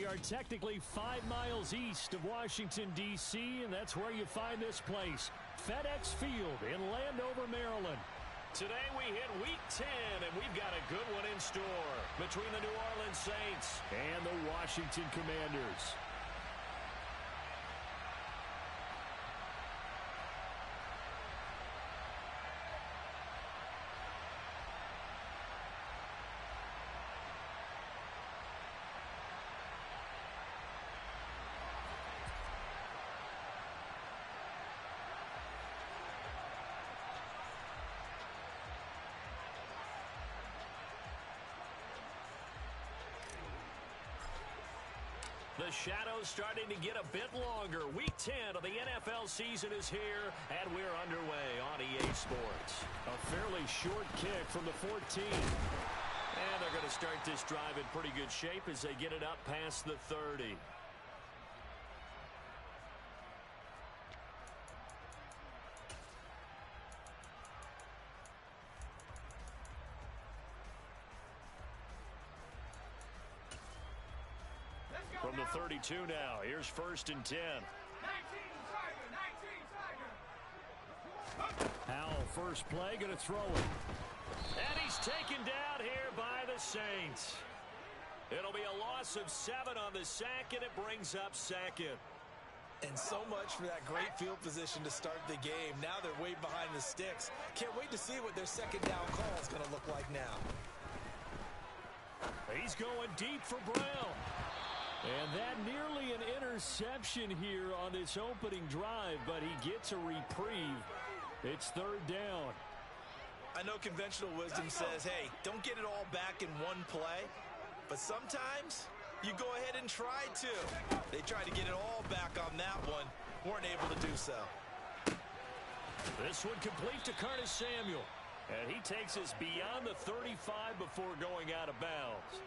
We are technically 5 miles east of Washington, D.C., and that's where you find this place, FedEx Field in Landover, Maryland. Today we hit Week 10, and we've got a good one in store between the New Orleans Saints and the Washington Commanders. The shadow's starting to get a bit longer. Week 10 of the NFL season is here, and we're underway on EA Sports. A fairly short kick from the 14. And they're going to start this drive in pretty good shape as they get it up past the 30. From the 32 now, here's 1st and 10. 19 Tiger. Howell, first play, going to throw it. And he's taken down here by the Saints. It'll be a loss of 7 on the sack, and it brings up 2nd. And so much for that great field position to start the game. Now they're way behind the sticks. Can't wait to see what their 2nd down call is going to look like now. He's going deep for Brown. And that nearly an interception here on this opening drive, but he gets a reprieve. It's 3rd down. I know conventional wisdom says, hey, don't get it all back in one play. But sometimes you go ahead and try to. They tried to get it all back on that one. Weren't able to do so. This one complete to Curtis Samuel. And he takes us beyond the 35 before going out of bounds.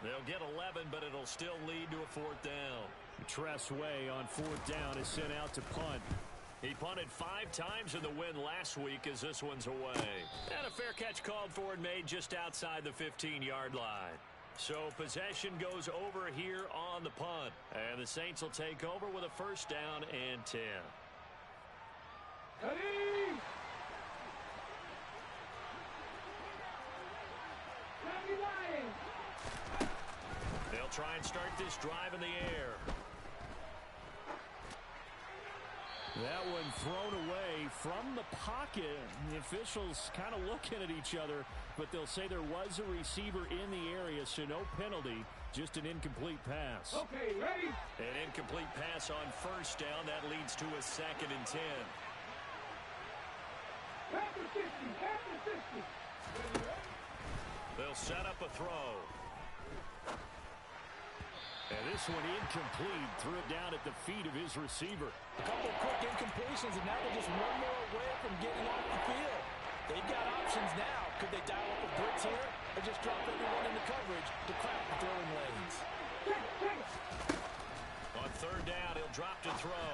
They'll get 11, but it'll still lead to a 4th down. Tress Way on 4th down is sent out to punt. He punted 5 times in the win last week as this one's away. And a fair catch called for and made just outside the 15-yard line. So possession goes over here on the punt. And the Saints will take over with a 1st down and 10. Ready? They'll try and start this drive in the air. That one thrown away from the pocket. The officials kind of looking at each other, but they'll say there was a receiver in the area, so no penalty, just an incomplete pass. Okay, ready? An incomplete pass on 1st down. That leads to a 2nd and 10. After 50. They'll set up a throw. And this one incomplete. Threw it down at the feet of his receiver. A couple quick incompletions, and now they're just one more away from getting off the field. They've got options now. Could they dial up a blitz here or just drop everyone into coverage to crack the throwing lanes? On 3rd down, he'll drop to throw.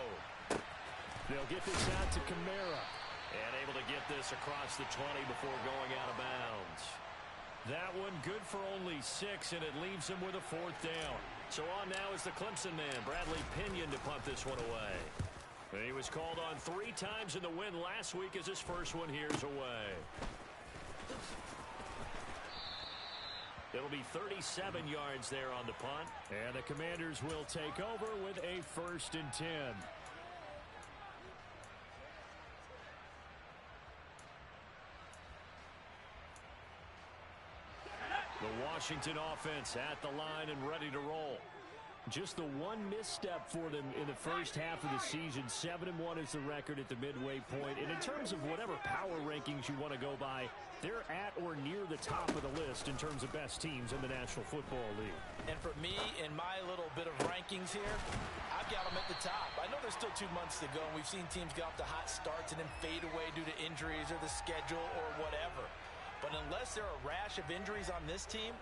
They'll get this out to Kamara. And able to get this across the 20 before going out of bounds. That one good for only 6, and it leaves him with a 4th down. So on now is the Clemson man, Bradley Pinion, to punt this one away. He was called on 3 times in the win last week as his first one here's away. It'll be 37 yards there on the punt. And the Commanders will take over with a 1st and 10. The Washington offense at the line and ready to roll. Just the one misstep for them in the first half of the season. 7-1 is the record at the midway point. And in terms of whatever power rankings you want to go by, they're at or near the top of the list in terms of best teams in the National Football League. And for me, in my little bit of rankings here, I've got them at the top. I know there's still 2 months to go, and we've seen teams get off to hot starts and then fade away due to injuries or the schedule or whatever. But unless there are a rash of injuries on this team,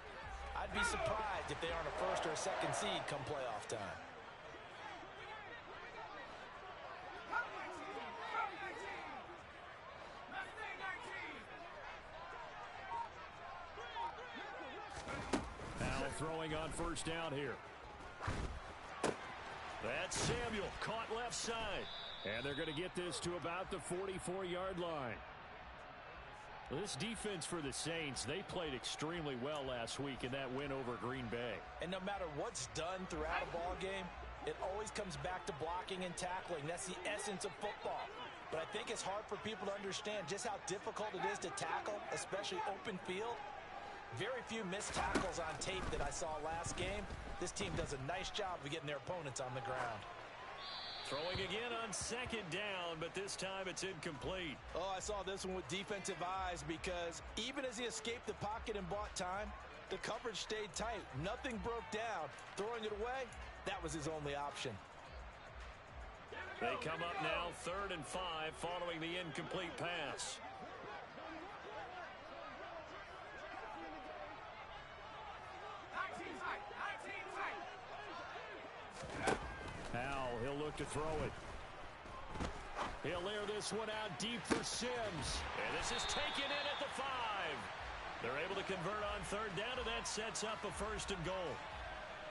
I'd be surprised if they aren't a 1st or a 2nd seed come playoff time. Now throwing on 1st down here. That's Samuel caught left side. And they're going to get this to about the 44-yard line. This defense for the Saints, they played extremely well last week in that win over Green Bay. And no matter what's done throughout a ball game, it always comes back to blocking and tackling. That's the essence of football. But I think it's hard for people to understand just how difficult it is to tackle, especially open field. Very few missed tackles on tape that I saw last game. This team does a nice job of getting their opponents on the ground. Throwing again on second down, but this time it's incomplete. Oh, I saw this one with defensive eyes because even as he escaped the pocket and bought time, the coverage stayed tight. Nothing broke down. Throwing it away, that was his only option. They come up now 3rd and 5 following the incomplete pass. Howell, he'll look to throw it. He'll air this one out deep for Sims. And this is taken in at the 5. They're able to convert on 3rd down, and that sets up a 1st and goal.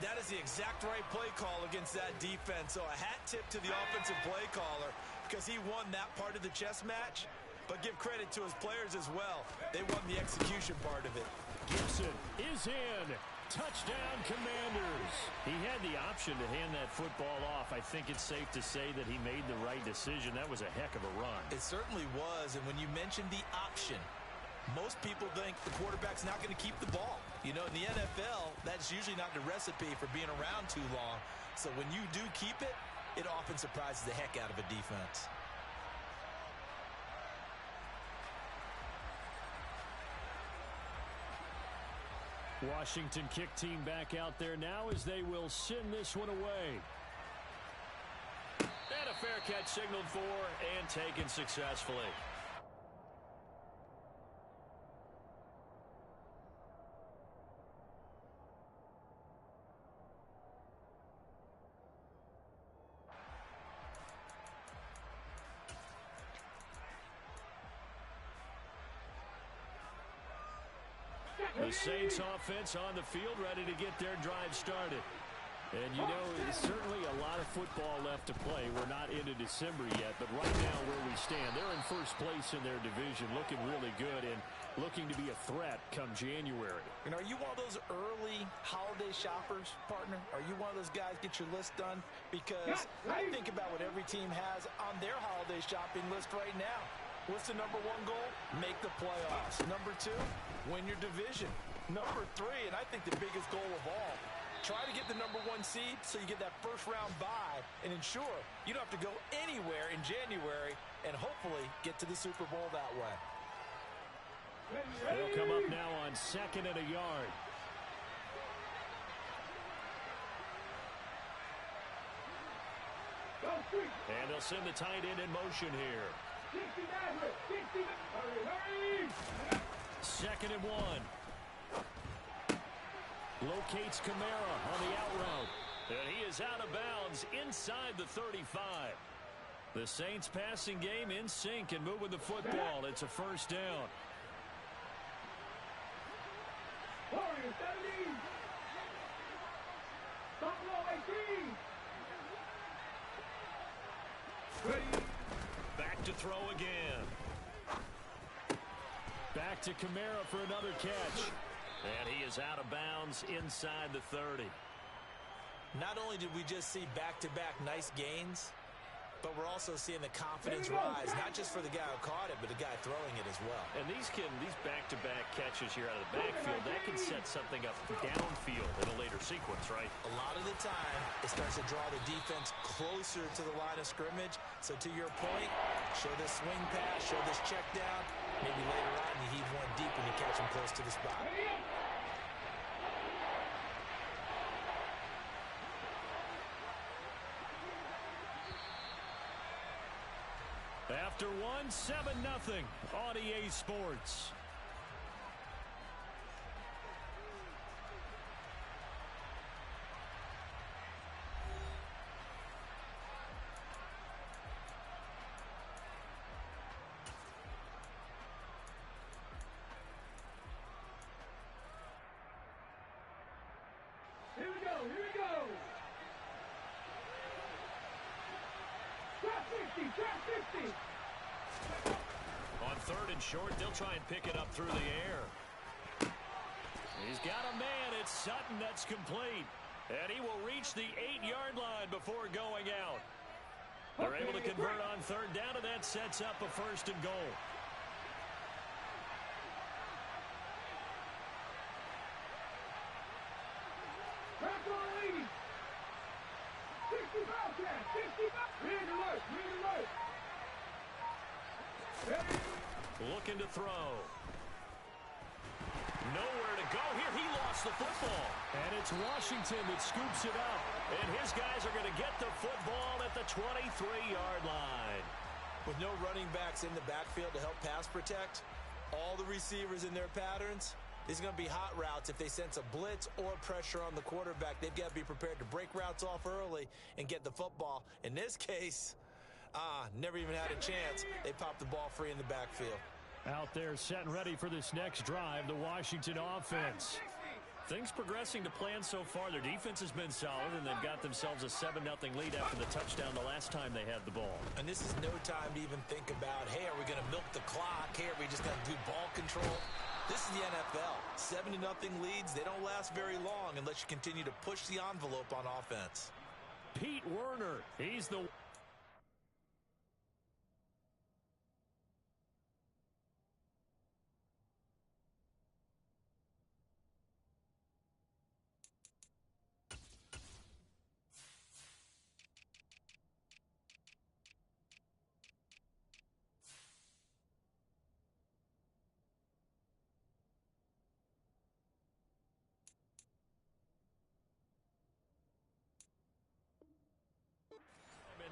That is the exact right play call against that defense. So a hat tip to the offensive play caller because he won that part of the chess match. But give credit to his players as well. They won the execution part of it. Gibson is in. Touchdown, Commanders. He had the option to hand that football off. I think it's safe to say that he made the right decision. That was a heck of a run. It certainly was. And when you mentioned the option, most people think the quarterback's not going to keep the ball. You know, in the NFL, that's usually not the recipe for being around too long. So when you do keep it, it often surprises the heck out of a defense. Washington kick team back out there now as they will send this one away. And a fair catch signaled for and taken successfully. The Saints offense on the field ready to get their drive started. And, you know, there's certainly a lot of football left to play. We're not into December yet, but right now where we stand, they're in first place in their division, looking really good and looking to be a threat come January. And are you one of those early holiday shoppers, partner? Are you one of those guys get your list done? Because I think about what every team has on their holiday shopping list right now. What's the number 1 goal? Make the playoffs. Number 2, win your division. Number 3, and I think the biggest goal of all, try to get the number 1 seed so you get that first round bye and ensure you don't have to go anywhere in January and hopefully get to the Super Bowl that way. They'll come up now on 2nd and a yard. And they'll send the tight end in motion here. 2nd and 1. Locates Kamara on the out route. And he is out of bounds inside the 35. The Saints passing game in sync and moving the football. It's a 1st down. Back to throw again. Back to Kamara for another catch. And he is out of bounds inside the 30. Not only did we just see back-to-back nice gains, but we're also seeing the confidence rise, not just for the guy who caught it, but the guy throwing it as well. And these back-to-back catches here out of the backfield, that can set something up downfield in a later sequence, right? A lot of the time, it starts to draw the defense closer to the line of scrimmage. So to your point, show this swing pass, show this check down. Maybe later on you heave one deep and you catch him close to the spot. After 7-0 on EA Sports. Here we go. 50, trap 50. On third and short, they'll try and pick it up through the air. He's got a man. It's Sutton that's complete. And he will reach the 8-yard line before going out. They're able to convert on third down, and that sets up a first and goal. Trap on 80. 60 Bobcat, 60 Bobcat. Red alert, red alert. Looking to throw. Nowhere to go here. He lost the football. And it's Washington that scoops it up. And his guys are going to get the football at the 23-yard line. With no running backs in the backfield to help pass protect, all the receivers in their patterns, these are going to be hot routes. If they sense a blitz or pressure on the quarterback, they've got to be prepared to break routes off early and get the football. In this case, never even had a chance. They popped the ball free in the backfield. Out there set and ready for this next drive, the Washington offense. Things progressing to plan so far. Their defense has been solid, and they've got themselves a 7-0 lead after the touchdown the last time they had the ball. And this is no time to even think about, hey, are we going to milk the clock? Hey, are we just going to do ball control? This is the NFL. 7-0 leads, they don't last very long unless you continue to push the envelope on offense. Pete Werner, he's the...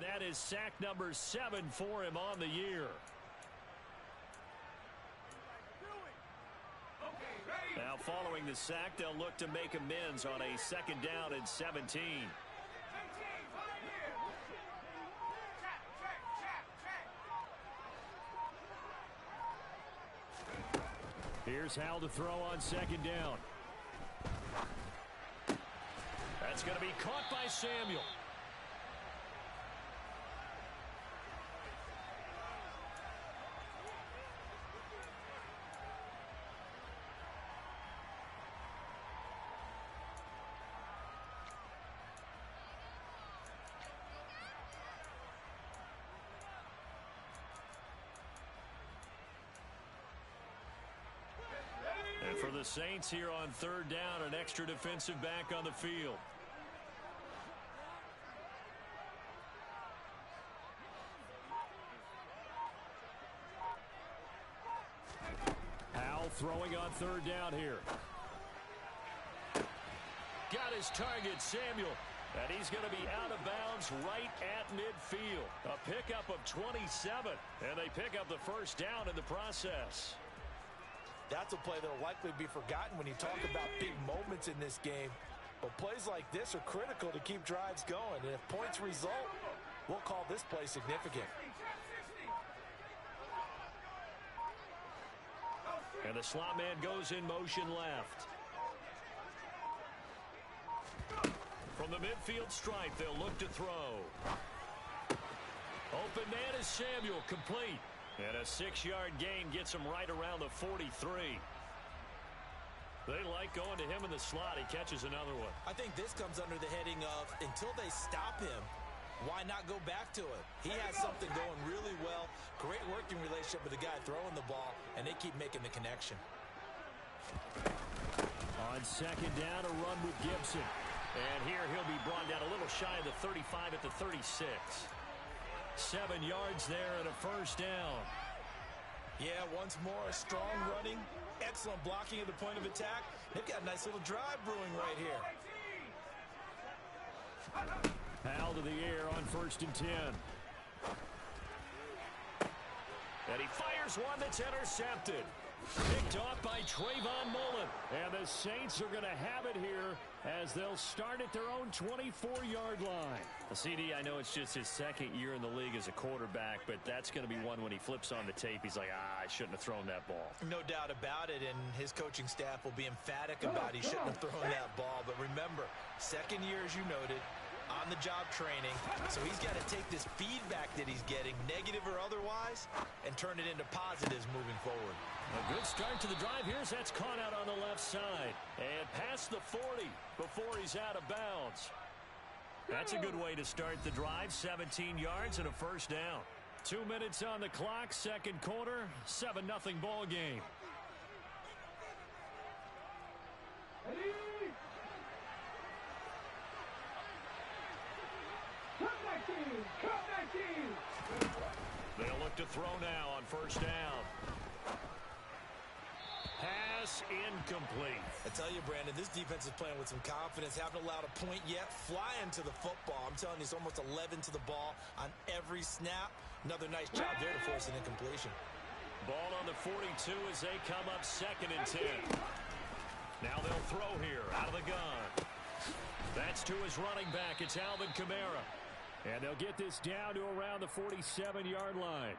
That is sack number 7 for him on the year. Now following the sack, they'll look to make amends on a 2nd down and 17. Here's Hal to throw on 2nd down. That's going to be caught by Samuel. And for the Saints here on 3rd down, an extra defensive back on the field. Hal throwing on 3rd down here. Got his target, Samuel. And he's going to be out of bounds right at midfield. A pickup of 27. And they pick up the first down in the process. That's a play that will likely be forgotten when you talk about big moments in this game. But plays like this are critical to keep drives going. And if points result, we'll call this play significant. And the slot man goes in motion left. From the midfield stripe, they'll look to throw. Open man is Samuel, complete. And a 6-yard gain gets him right around the 43. They like going to him in the slot. He catches another one. I think this comes under the heading of, until they stop him, why not go back to it? He has something going really well. Great working relationship with the guy throwing the ball, and they keep making the connection. On 2nd down, a run with Gibson. And here he'll be brought down a little shy of the 35 at the 36. 7 yards there and a first down. Yeah, once more, strong running, excellent blocking at the point of attack. They've got a nice little drive brewing right here. Hal to the air on 1st and 10. And he fires one that's intercepted. Picked off by Trayvon Mullen. And the Saints are going to have it here as they'll start at their own 24-yard line. CD, I know it's just his 2nd year in the league as a quarterback, but that's going to be one when he flips on the tape. He's like, I shouldn't have thrown that ball. No doubt about it, and his coaching staff will be emphatic about he shouldn't have thrown that ball. But remember, 2nd year, as you noted, on-the-job training, so he's got to take this feedback that he's getting, negative or otherwise, and turn it into positives moving forward. A good start to the drive. Here's that's caught out on the left side. And past the 40 before he's out of bounds. That's a good way to start the drive. 17 yards and a first down. 2 minutes on the clock, second quarter, 7-0 ball game. They'll look to throw now on first down. Pass incomplete. I tell you, Brandon, this defense is playing with some confidence. Haven't allowed a point yet. Flying to the football. I'm telling you, it's almost 11 to the ball on every snap. Another nice job there to force an incompletion. Ball on the 42 as they come up 2nd and 10. Now they'll throw here out of the gun. That's to his running back. It's Alvin Kamara. And they'll get this down to around the 47-yard line.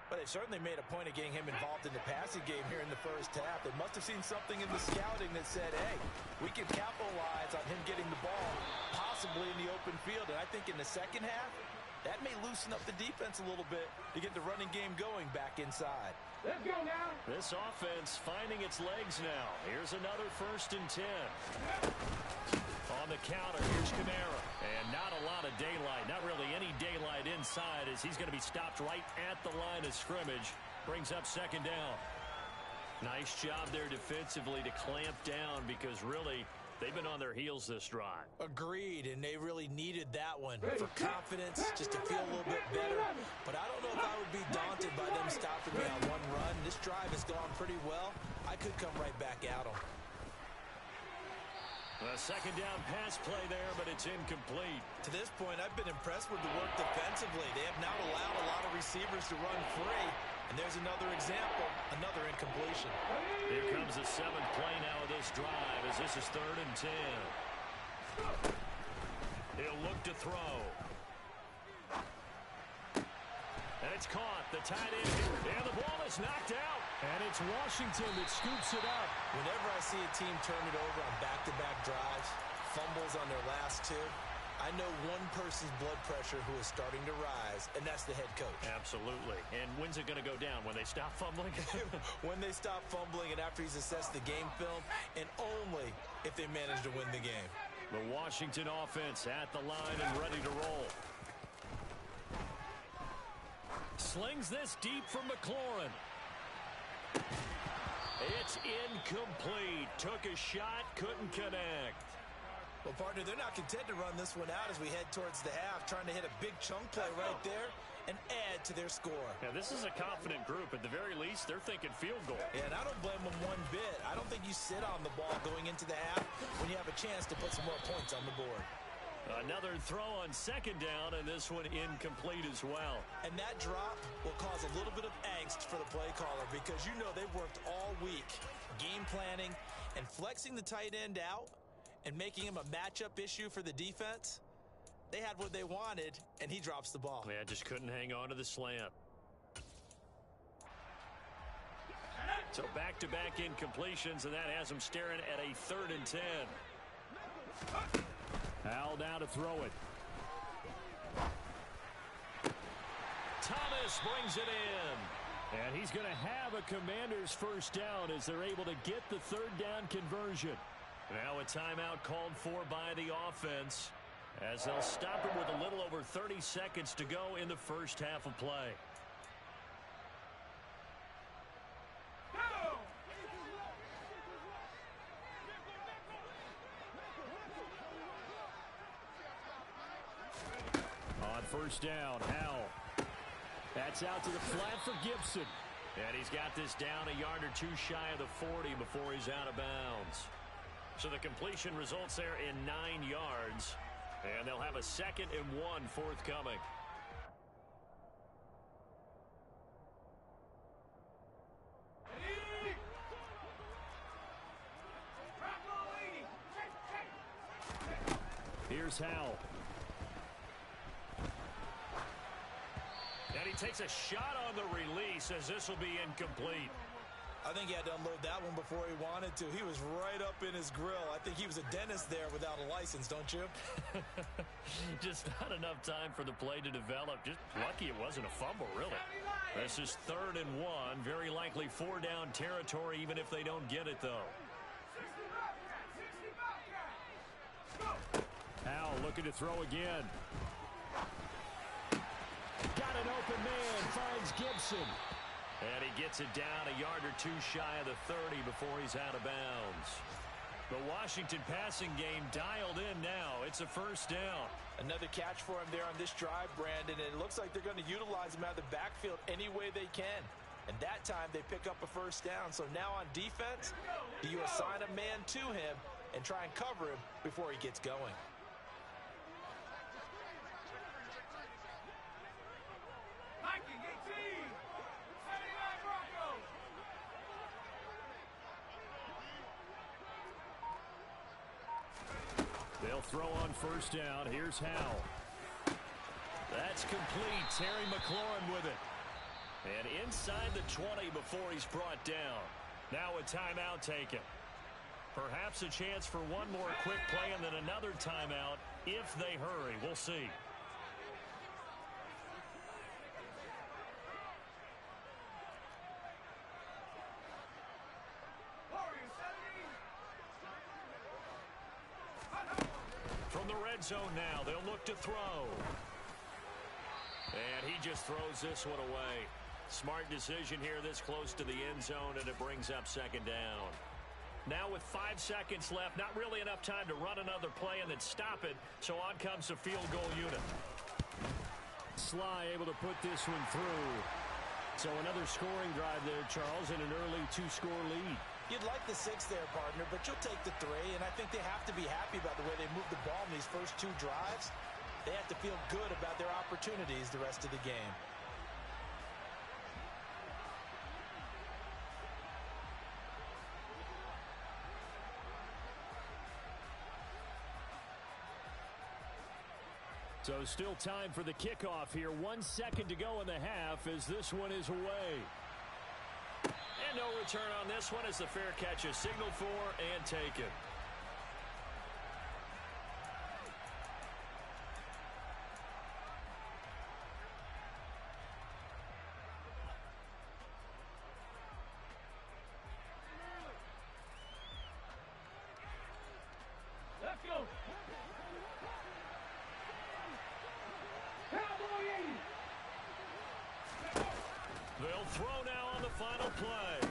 But they've certainly made a point of getting him involved in the passing game here in the first half. They must have seen something in the scouting that said, hey, we can capitalize on him getting the ball, possibly in the open field. And I think in the second half, that may loosen up the defense a little bit to get the running game going back inside. Let's go now. This offense finding its legs now. Here's another 1st and 10. On the counter, here's Kamara. And not a lot of daylight, not really any daylight inside as he's going to be stopped right at the line of scrimmage. Brings up 2nd down. Nice job there defensively to clamp down because really they've been on their heels this drive. Agreed, and they really needed that one for confidence, just to feel a little bit better. But I don't know if I would be daunted by them stopping me on one run. This drive has gone pretty well. I could come right back at them. A 2nd down pass play there, but it's incomplete. To this point, I've been impressed with the work defensively. They have not allowed a lot of receivers to run free. And there's another example, another incompletion. Here comes the 7th play now of this drive as this is 3rd and 10. He'll look to throw. And it's caught. The tight end. And the ball is knocked out. And it's Washington that scoops it up. Whenever I see a team turn it over on back-to-back drives, fumbles on their last 2, I know one person's blood pressure who is starting to rise, and that's the head coach. Absolutely. And when's it going to go down? When they stop fumbling? When they stop fumbling and after he's assessed the game film, and only if they manage to win the game. The Washington offense at the line and ready to roll. Slings this deep from McLaurin. It's incomplete. Took a shot, couldn't connect. Well, partner, they're not content to run this one out as we head towards the half, trying to hit a big chunk play right there and add to their score. Yeah, this is a confident group. At the very least, they're thinking field goal. Yeah, and I don't blame them one bit. I don't think you sit on the ball going into the half when you have a chance to put some more points on the board. Another throw on 2nd down, and this one incomplete as well. And that drop will cause a little bit of angst for the play caller because you know they've worked all week game planning and flexing the tight end out and making him a matchup issue for the defense. They had what they wanted, and he drops the ball. Yeah, just couldn't hang on to the slant. So back-to-back incompletions, and that has him staring at a 3rd and 10. Hal now to throw it. Thomas brings it in. And he's going to have a Commanders first down as they're able to get the 3rd down conversion. Now a timeout called for by the offense as they'll stop it with a little over 30 seconds to go in the first half of play. On first down, Howell. That's out to the flat for Gibson. And he's got this down a yard or 2 shy of the 40 before he's out of bounds. So the completion results there in 9 yards. And they'll have a 2nd and 1 forthcoming. Here's Howell. And he takes a shot on the release as this will be incomplete. I think he had to unload that one before he wanted to. He was right up in his grill. I think he was a dentist there without a license, don't you? Just not enough time for the play to develop. Just lucky it wasn't a fumble, really. This is 3rd and 1. Very likely 4-down territory, even if they don't get it, though. Howell looking to throw again. Got an open man. Finds Gibson. And he gets it down a yard or two shy of the 30 before he's out of bounds. The Washington passing game dialed in now. It's a 1st down. Another catch for him there on this drive, Brandon. And it looks like they're going to utilize him out of the backfield any way they can. And that time they pick up a 1st down. So now on defense, do you assign a man to him and try and cover him before he gets going? They'll throw on 1st down. Here's Howell. That's complete. Terry McLaurin with it. And inside the 20 before he's brought down. Now a timeout taken. Perhaps a chance for one more quick play and then another timeout if they hurry. We'll see. From the red zone now, they'll look to throw. And he just throws this one away. Smart decision here this close to the end zone, and it brings up 2nd down. Now with 5 seconds left, not really enough time to run another play and then stop it, so on comes the field goal unit. Sly able to put this one through. So another scoring drive there, Charles, and an early 2-score lead. You'd like the 6 there, partner, but you'll take the 3, and I think they have to be happy about the way they moved the ball in these first 2 drives. They have to feel good about their opportunities the rest of the game. So still time for the kickoff here. 1 second to go in the half as this one is away. And no return on this one as the fair catch is signaled for and taken. Let's go. Cowboy 80. They'll throw now on the final play.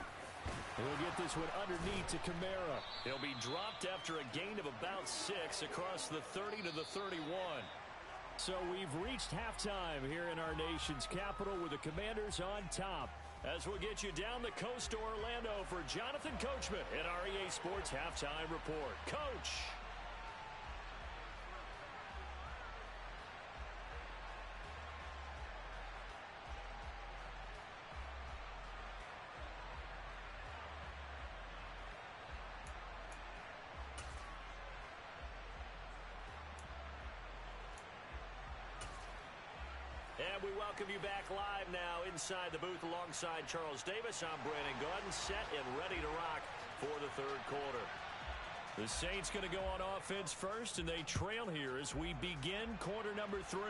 We'll get this one underneath to Kamara. He'll be dropped after a gain of about 6 across the 30 to the 31. So we've reached halftime here in our nation's capital with the Commanders on top. As we'll get you down the coast to Orlando for Jonathan Coachman at our EA Sports Halftime Report. Coach! And we welcome you back live now inside the booth alongside Charles Davis. I'm Brandon Gaudin, set and ready to rock for the 3rd quarter. The Saints going to go on offense first, and they trail here as we begin quarter number 3.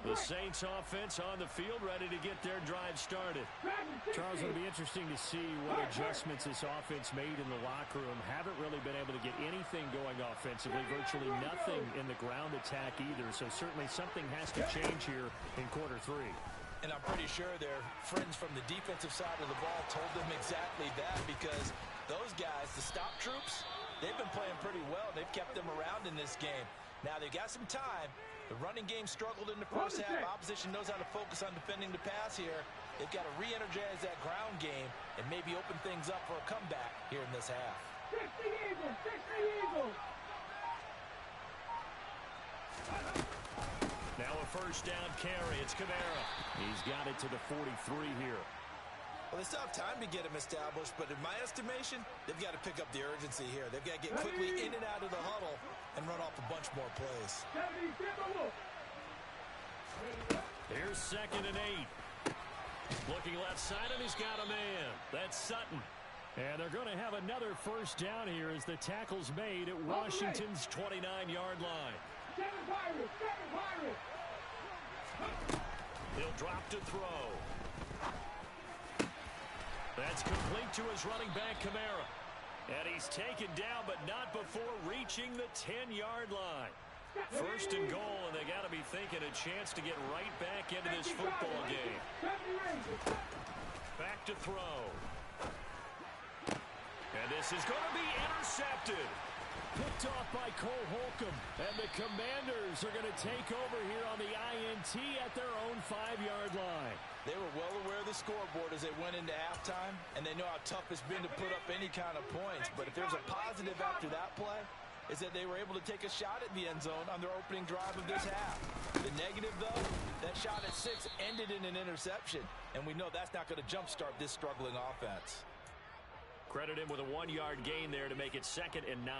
The Saints offense on the field, ready to get their drive started. Charles, it'll be interesting to see what adjustments this offense made in the locker room. Haven't really been able to get anything going offensively, virtually nothing in the ground attack either. So certainly something has to change here in quarter 3. And I'm pretty sure their friends from the defensive side of the ball told them exactly that, because those guys, the stop troops, they've been playing pretty well. They've kept them around in this game. Now they've got some time. The running game struggled in the first half. Opposition knows how to focus on defending the pass here. They've got to re-energize that ground game and maybe open things up for a comeback here in this half. 60 Eagles, 60 Eagles. Now a 1st down carry. It's Kamara. He's got it to the 43 here. Well, they still have time to get him established, but in my estimation, they've got to pick up the urgency here. They've got to get quickly in and out of the huddle and run off a bunch more plays. Here's 2nd and 8. Looking left side, and he's got a man. That's Sutton. And they're going to have another first down here as the tackle's made at Washington's 29-yard line. He'll drop to throw. That's complete to his running back, Kamara. And he's taken down, but not before reaching the 10-yard line. 1st and goal, and they got to be thinking a chance to get right back into this football game. Back to throw. And this is going to be intercepted. Picked off by Cole Holcomb. And the Commanders are going to take over here on the INT at their own 5-yard line. They were well aware of the scoreboard as they went into halftime, and they know how tough it's been to put up any kind of points. But if there's a positive after that play, is that they were able to take a shot at the end zone on their opening drive of this half. The negative, though, that shot at 6 ended in an interception, and we know that's not going to jumpstart this struggling offense. Credit him with a 1-yard gain there to make it 2nd and 9.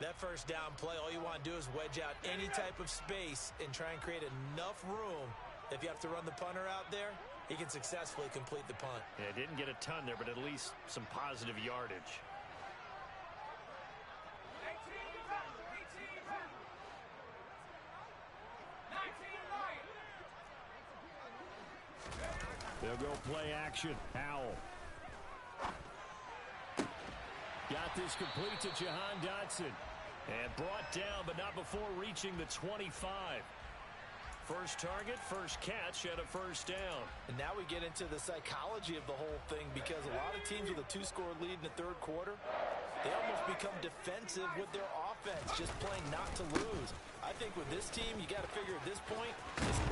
That first down play, all you want to do is wedge out any type of space and try and create enough room. If you have to run the punter out there, he can successfully complete the punt. Yeah, didn't get a ton there, but at least some positive yardage. They'll go play action. Howell. Got this complete to Jahan Dotson. And brought down, but not before reaching the 25. First target, first catch, and a first down. And now we get into the psychology of the whole thing, because a lot of teams with a 2-score lead in the 3rd quarter, they almost become defensive with their offense, just playing not to lose. I think with this team, you got to figure at this point.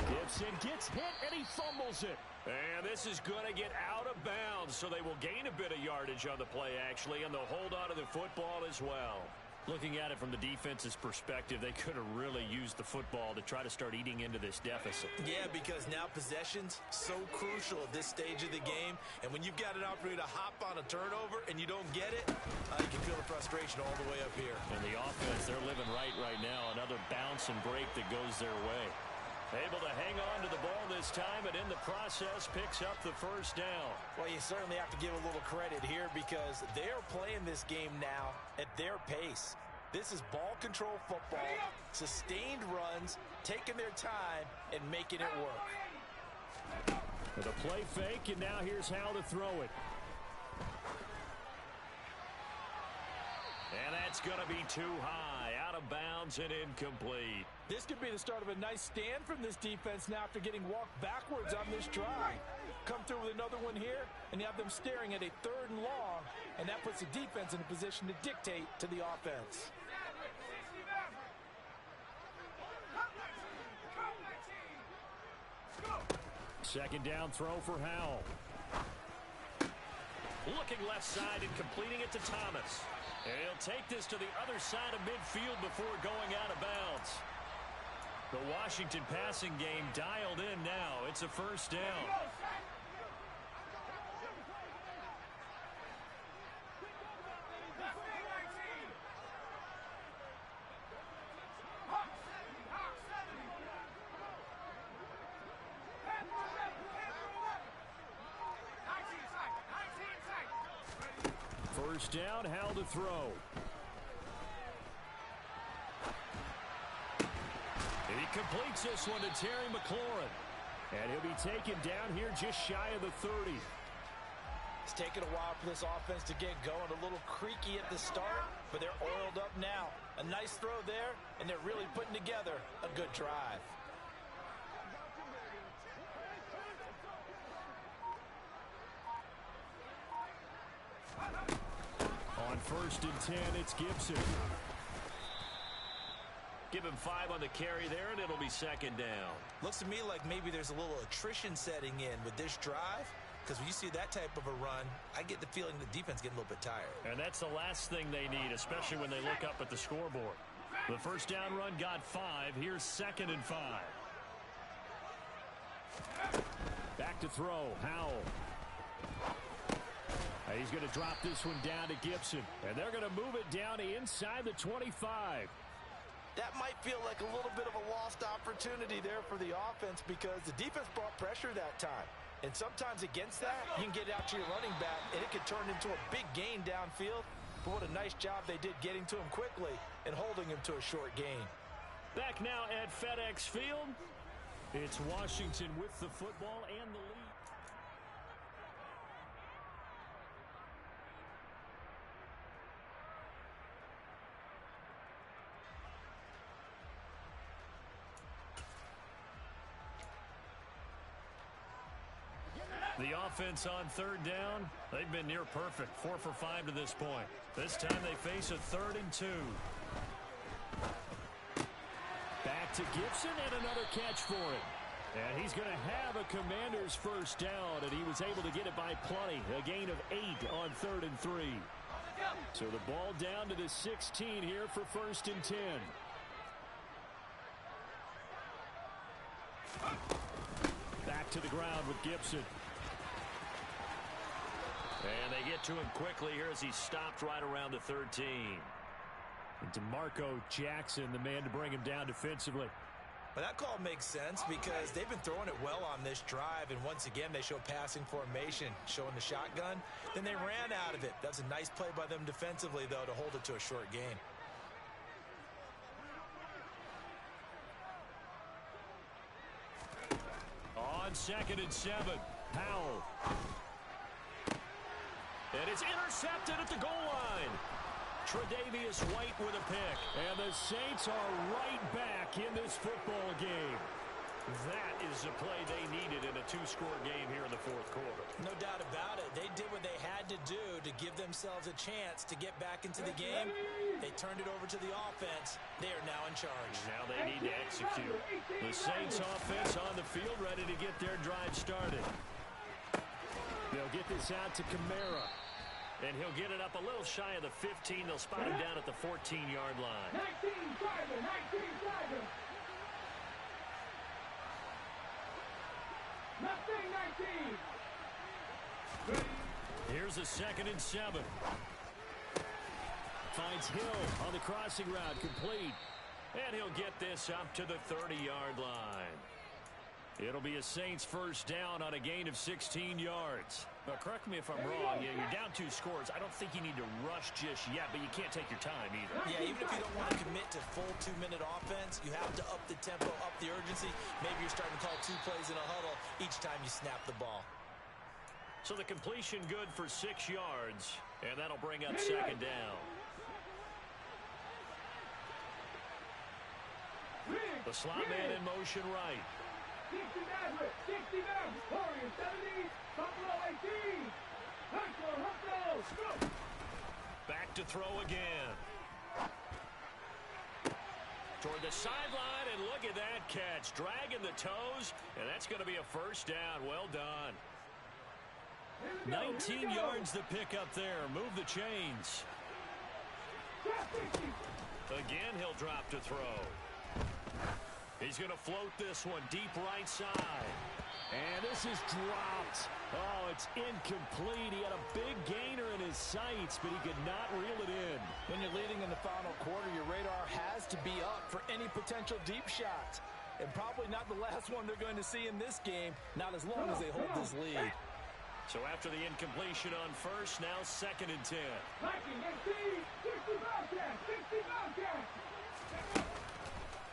Gibson gets hit, and he fumbles it. And this is going to get out of bounds, so they will gain a bit of yardage on the play, actually, and they'll hold on to the football as well. Looking at it from the defense's perspective, they could have really used the football to try to start eating into this deficit. Yeah, because now possession's so crucial at this stage of the game. And when you've got an opportunity to hop on a turnover and you don't get it, you can feel the frustration all the way up here. And the offense, they're living right now. Another bounce and break that goes their way. Able to hang on to the ball this time, and in the process picks up the first down. Well, you certainly have to give a little credit here, because they're playing this game now at their pace. This is ball control football, sustained runs, taking their time, and making it work. With a play fake, and now here's how to throw it. And that's going to be too high, out of bounds and incomplete. This could be the start of a nice stand from this defense now after getting walked backwards on this drive. Come through with another one here, and you have them staring at a 3rd and long, and that puts the defense in a position to dictate to the offense. Second down throw for Howell. Looking left side and completing it to Thomas. And he'll take this to the other side of midfield before going out of bounds. The Washington passing game dialed in now. It's a first down. First down, how to throw. And he completes this one to Terry McLaurin. And he'll be taken down here just shy of the 30. It's taken a while for this offense to get going. A little creaky at the start, but they're oiled up now. A nice throw there, and they're really putting together a good drive. On first and 10, it's Gibson. Give him 5 on the carry there, and it'll be second down. Looks to me like maybe there's a little attrition setting in with this drive, because when you see that type of a run, I get the feeling the defense getting a little bit tired. And that's the last thing they need, especially when they look up at the scoreboard. The first down run got 5. Here's second and 5. Back to throw, Howell. He's going to drop this one down to Gibson. And they're going to move it down to inside the 25. That might feel like a little bit of a lost opportunity there for the offense because the defense brought pressure that time. And sometimes against that, you can get it out to your running back, and it could turn into a big gain downfield. But what a nice job they did getting to him quickly and holding him to a short gain. Back now at FedEx Field. It's Washington with the football and the lead. The offense on third down, they've been near perfect. 4 for 5 to this point. This time they face a 3rd and 2. Back to Gibson and another catch for him. And he's going to have a Commander's first down, and he was able to get it by plenty. A gain of 8 on 3rd and 3. So the ball down to the 16 here for 1st and 10. Back to the ground with Gibson. And they get to him quickly here as he stopped right around the 13. And DeMarco Jackson, the man to bring him down defensively. But that call makes sense because they've been throwing it well on this drive, and once again they show passing formation, showing the shotgun. Then they ran out of it. That's a nice play by them defensively, though, to hold it to a short gain. On 2nd and 7, Powell. And it's intercepted at the goal line. Tre'Davious White with a pick. And the Saints are right back in this football game. That is the play they needed in a 2-score game here in the 4th quarter. No doubt about it. They did what they had to do to give themselves a chance to get back into the game. They turned it over to the offense. They are now in charge. Now they need to execute. The Saints offense on the field ready to get their drive started. They'll get this out to Kamara. And he'll get it up a little shy of the 15. They'll spot him down at the 14-yard line. 19 driver, 19 driver. Nothing, 19. Here's a 2nd and 7. Finds Hill on the crossing route, complete. And he'll get this up to the 30-yard line. It'll be a Saints first down on a gain of 16 yards. But correct me if I'm wrong. Yeah, you're down 2 scores. I don't think you need to rush just yet, but you can't take your time either. Yeah, even if you don't want to commit to full 2-minute offense, you have to up the tempo, up the urgency. Maybe you're starting to call 2 plays in a huddle each time you snap the ball. So the completion good for 6 yards, and that'll bring up 2nd down. The slot man in motion right. 60 Maverick, 60 Maverick, Warriors 70, Buffalo 18. Go. Back to throw again. Toward the sideline, and look at that catch. Dragging the toes, and that's going to be a first down. Well done. 19 yards to pick up there. Move the chains. Again, he'll drop to throw. He's going to float this one deep right side. And this is dropped. Oh, it's incomplete. He had a big gainer in his sights, but he could not reel it in. When you're leading in the final quarter, your radar has to be up for any potential deep shots. And probably not the last one they're going to see in this game, not as long as they hold this lead. So after the incompletion on first, now 2nd and 10.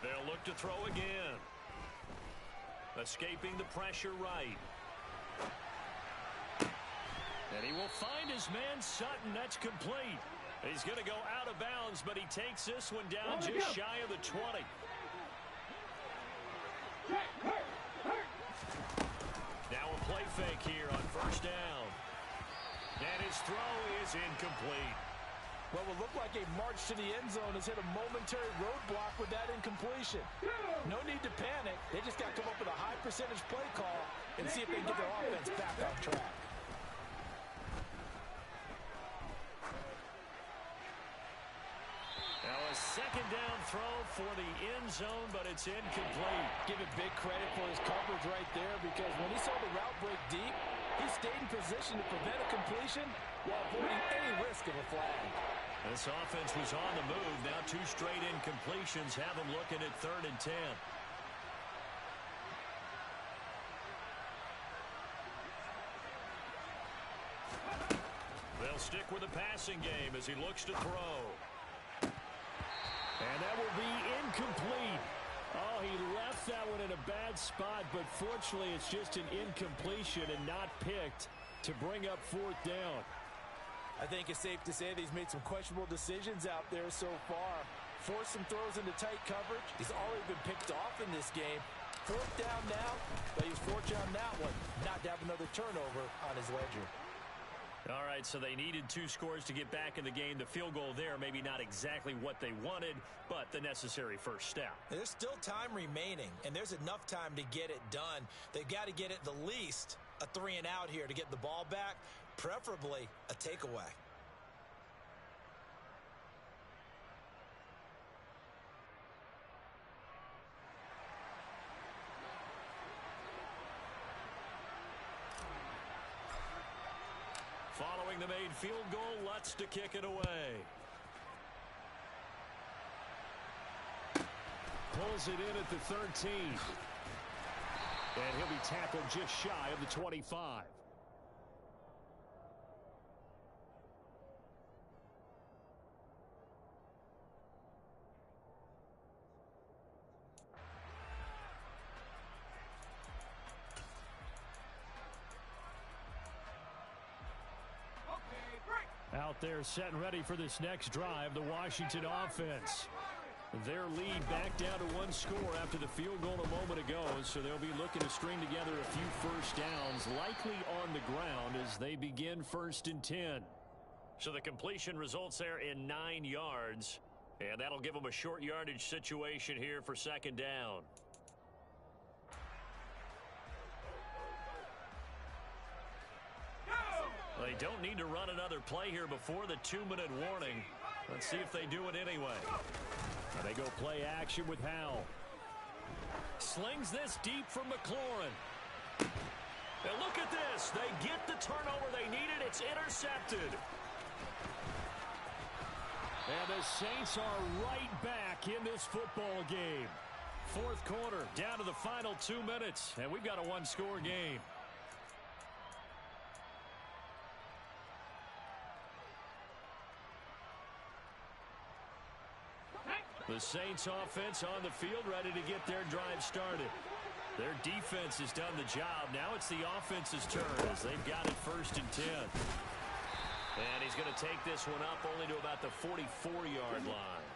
They'll look to throw again. Escaping the pressure right. And he will find his man Sutton. That's complete. He's going to go out of bounds, but he takes this one down just shy of the 20. Now a play fake here on first down. And his throw is incomplete. What will look like a march to the end zone has hit a momentary roadblock with that incompletion. No need to panic. They just got to come up with a high percentage play call and see if they can get their offense back on track. Now a 2nd down throw for the end zone, but it's incomplete. Give it big credit for his coverage right there because when he saw the route break deep, He stayed in position to prevent a completion while avoiding any risk of a flag. This offense was on the move. Now 2 straight incompletions have them looking at 3rd and 10. They'll stick with the passing game as he looks to throw. And that will be incomplete. Oh, he left that one in a bad spot, but fortunately it's just an incompletion and not picked to bring up 4th down. I think it's safe to say that he's made some questionable decisions out there so far. Forced some throws into tight coverage. He's already been picked off in this game. 4th down now, but he's fortunate on that one, not to have another turnover on his ledger. All right, so they needed 2 scores to get back in the game. The field goal there, maybe not exactly what they wanted, but the necessary first step. There's still time remaining, and there's enough time to get it done. They've got to get at the least a 3 and out here to get the ball back, preferably a takeaway. Following the made field goal, Lutz to kick it away. Pulls it in at the 13. And he'll be tackled just shy of the 25. Out there set and ready for this next drive, the Washington offense. Their lead back down to 1 score after the field goal a moment ago, so they'll be looking to string together a few first downs, likely on the ground as they begin 1st and 10. So the completion results there in 9 yards, and that'll give them a short yardage situation here for 2nd down. They don't need to run another play here before the 2-minute warning. Let's see if they do it anyway. And they go play action with Howell. Slings this deep from McLaurin. And look at this. They get the turnover they needed. It's intercepted. And the Saints are right back in this football game. 4th quarter, down to the final 2 minutes, and we've got a 1-score game. The Saints offense on the field ready to get their drive started. Their defense has done the job. Now it's the offense's turn as they've got it 1st and 10. And he's going to take this one up only to about the 44-yard line.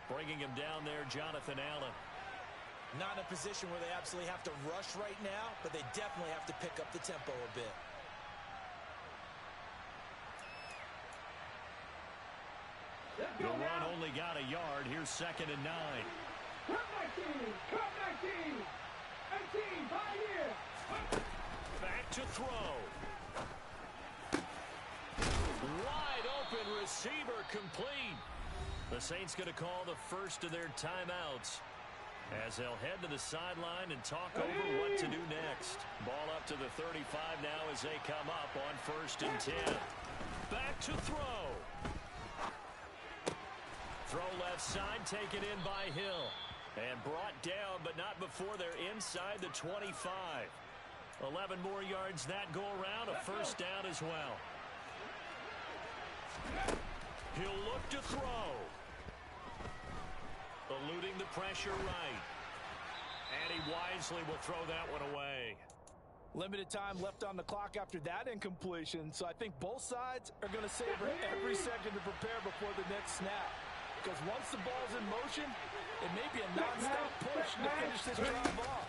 Bringing him down there, Jonathan Allen. Not in a position where they absolutely have to rush right now, but they definitely have to pick up the tempo a bit. The run only got a yard. Here's 2nd and 9. Come 19! Come 19! 18! 5 years! Back to throw. Wide open receiver complete. The Saints going to call the first of their timeouts as they'll head to the sideline and talk over what to do next. Ball up to the 35 now as they come up on 1st and 10. Back to throw. Throw left side, taken in by Hill. And brought down, but not before they're inside the 25. 11 more yards that go around, a first down as well. He'll look to throw. Eluding the pressure right. And he wisely will throw that one away. Limited time left on the clock after that incompletion, so I think both sides are going to savor every second to prepare before the next snap. Because once the ball's in motion, it may be a non-stop push to finish this drive off.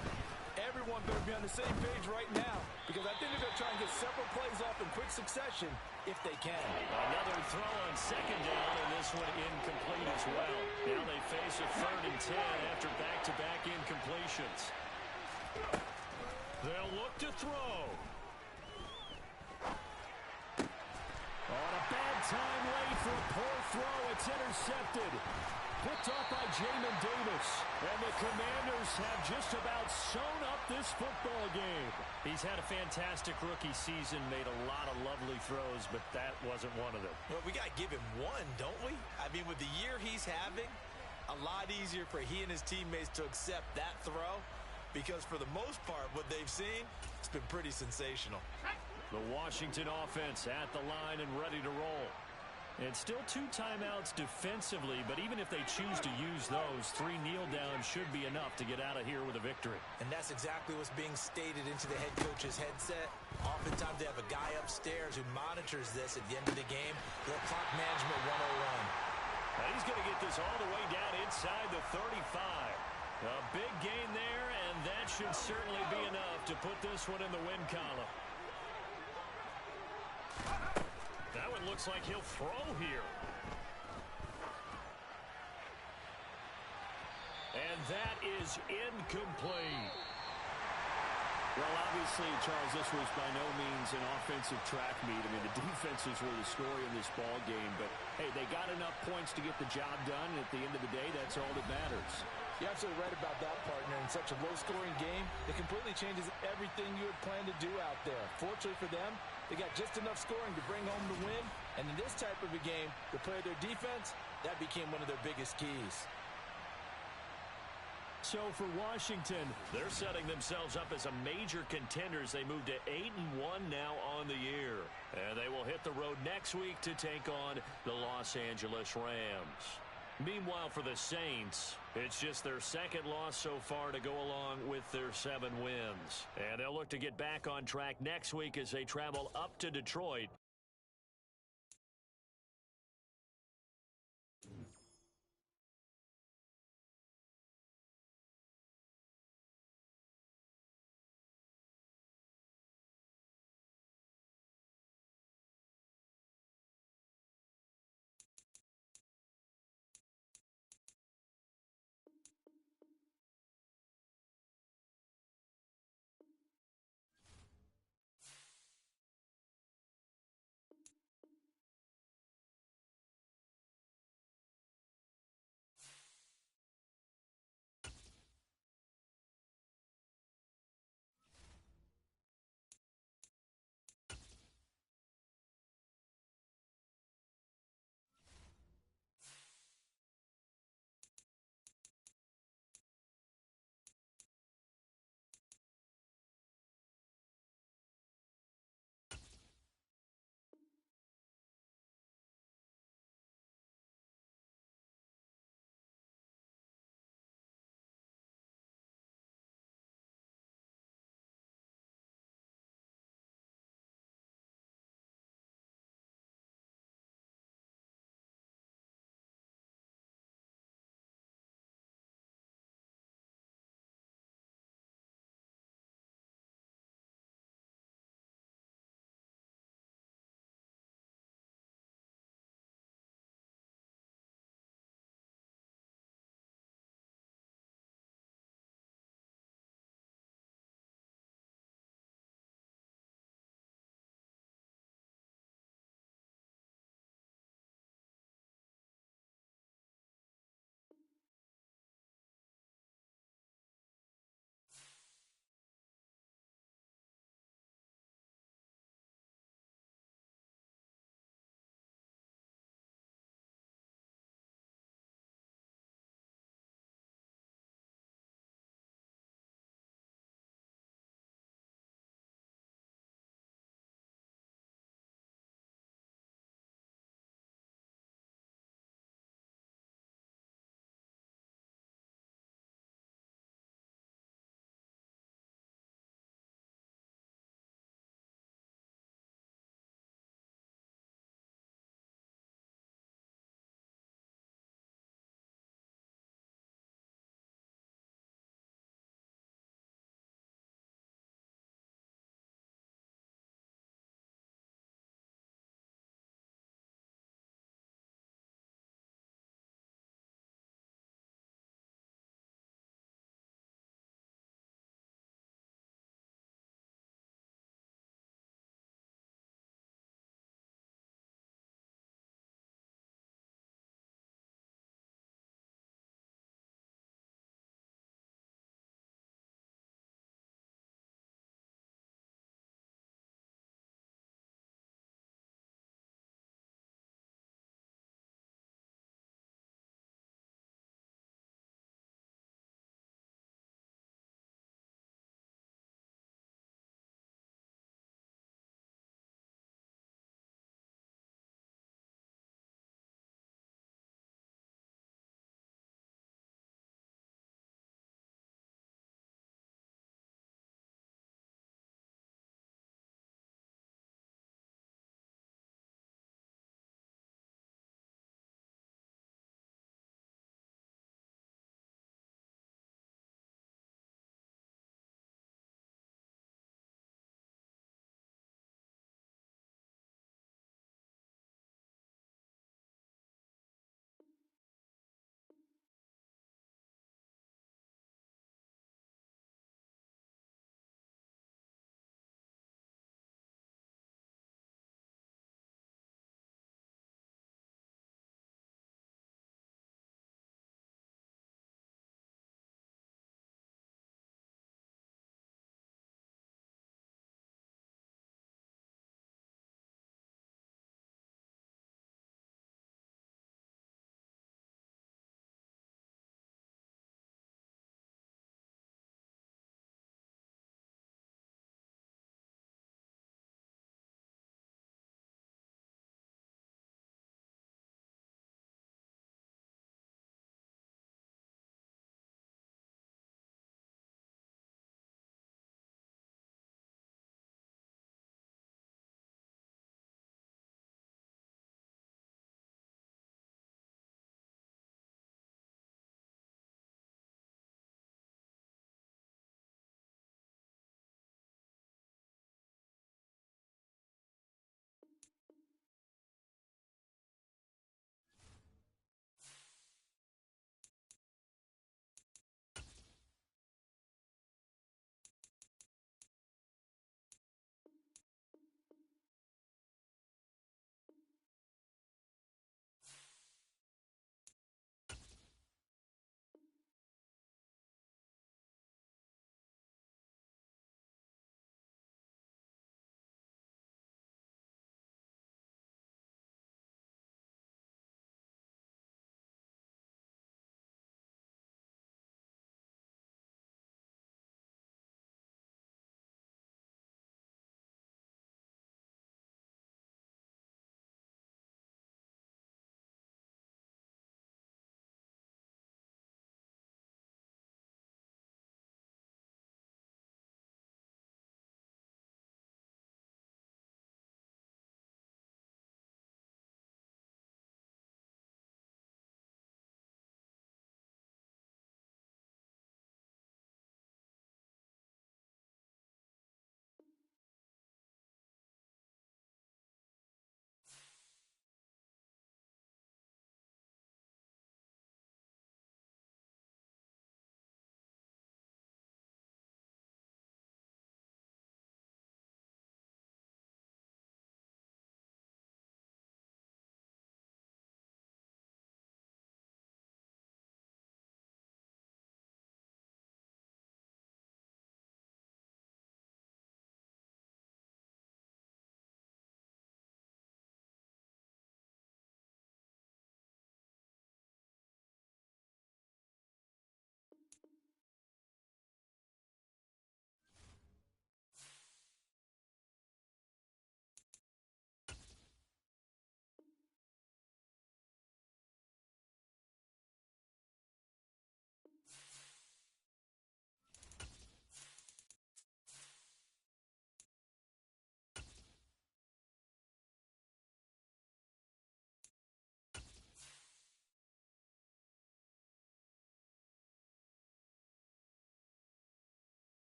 Everyone better be on the same page right now, because I think they're going to try and get several plays off in quick succession if they can. Another throw on 2nd down, and this one incomplete as well. Now they face a 3rd and 10 after back-to-back incompletions. They'll look to throw. On a bad time late for a poor throw. It's intercepted. Picked off by Jamin Davis. And the Commanders have just about sewn up this football game. He's had a fantastic rookie season, made a lot of lovely throws, but that wasn't one of them. Well, we got to give him one, don't we? I mean, with the year he's having, a lot easier for he and his teammates to accept that throw, because for the most part, what they've seen, it's been pretty sensational. The Washington offense at the line and ready to roll. And still 2 timeouts defensively, but even if they choose to use those, 3 kneel downs should be enough to get out of here with a victory. And that's exactly what's being stated into the head coach's headset. Oftentimes they have a guy upstairs who monitors this at the end of the game. Little clock management 101. And he's going to get this all the way down inside the 35. A big gain there, and that should certainly be enough to put this one in the win column. That one looks like he'll throw here. And that is incomplete. Well, obviously, Charles, this was by no means an offensive track meet. I mean, the defenses were the story in this ball game. But, hey, they got enough points to get the job done. And at the end of the day, that's all that matters. You're absolutely right about that, partner. In such a low-scoring game, it completely changes everything you had planned to do out there. Fortunately for them, they got just enough scoring to bring home the win. And in this type of a game, to play their defense, that became one of their biggest keys. So for Washington, they're setting themselves up as a major contenders. They move to 8-1 now on the year. And they will hit the road next week to take on the Los Angeles Rams. Meanwhile, for the Saints, it's just their second loss so far to go along with their 7 wins. And they'll look to get back on track next week as they travel up to Detroit.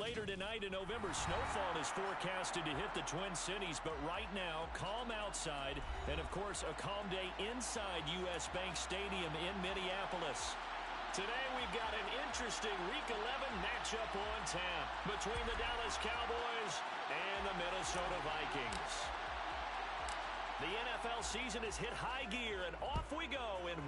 later tonight in November, snowfall is forecasted to hit the Twin Cities, but right now, calm outside, and of course, a calm day inside U.S. Bank Stadium in Minneapolis. Today we've got an interesting Week 11 matchup on tap between the Dallas Cowboys and the Minnesota Vikings. The NFL season has hit high gear, and off we go in